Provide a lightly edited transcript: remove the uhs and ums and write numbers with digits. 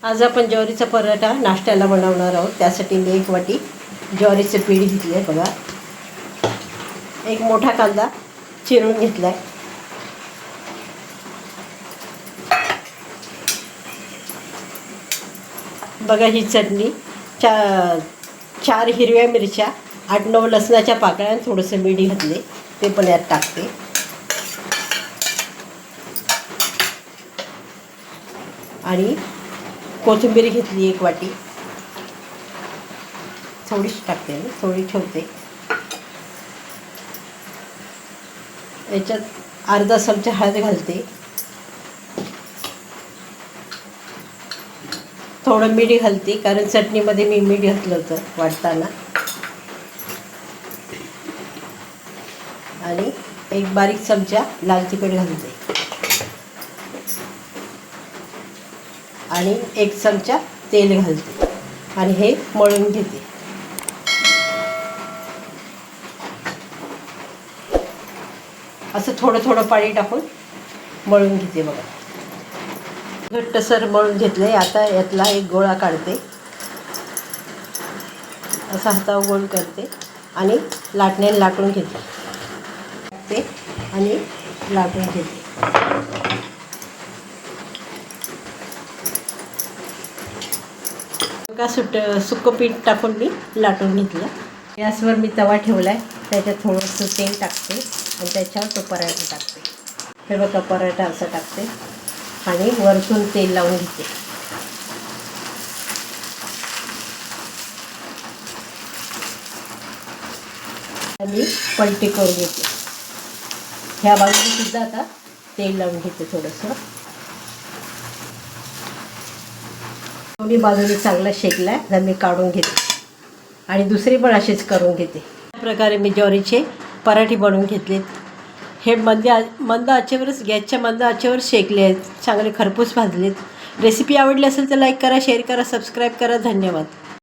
आज आपण ज्वारीचा पराठा नाश्त्याला बनवणार आहोत। त्यासाठी मी 1 वाटी ज्वारीचे पीठ घेतले बघा। एक मोठा कांदा चिरून घेतलाय। बघा ही चटणी, 4 हिरव्या मिरच्या, 8-9 लसणाच्या पाकळ्या आणि थोडंसं मीठ घातले, ते पण यात टाकते। आणि कोथिंबीर घेतली 1 वाटी, थोडीशी टाकते, थोडी ठेवते। याच्यात अर्धा चमचा हळद घालते, थोडं मीठ घालते कारण चटणीमध्ये मी मीठ घातलं होतं वाटताना। आणि 1 बारीक चमचा लाल तिखट घालते आणि 1 चमचा तेल घालते आणि हे मळून घेते। असं थोडं थोडं पाणी टाकून मळून घेते बघा। घट्टसर मळून घेतले। आता यातला एक गोळा काढते, असा हातावर गोल करते आणि लाटण्याने लाटून घेते आणि लाटून घेते। बघा सुकं पीठ टाकून मी लाटून घेतलं। गॅसवर मी तवा ठेवला आहे, त्याच्यात थोडंसं तेल टाकते आणि त्याच्यावर तो पराठा टाकते। हे बघा पराठा असं टाकते आणि वरतून तेल लावून घेते आणि पलटी करून घेते। ह्या बाजूने सुद्धा आता तेल लावून घेते थोडंसं। दोन्ही बाजूने चांगला शेकलाय, तर मी काढून घेते आणि दुसरी पण अशीच करून घेते। अशा प्रकारे मी ज्वारीचे पराठे बनवून घेतलेत। हे मंद आचेवरच, गॅसच्या मंद आचेवर शेकले आहेत, चांगले खरपूस भाजलेत। रेसिपी आवडली असेल तर लाईक करा, शेअर करा, सबस्क्राईब करा। धन्यवाद।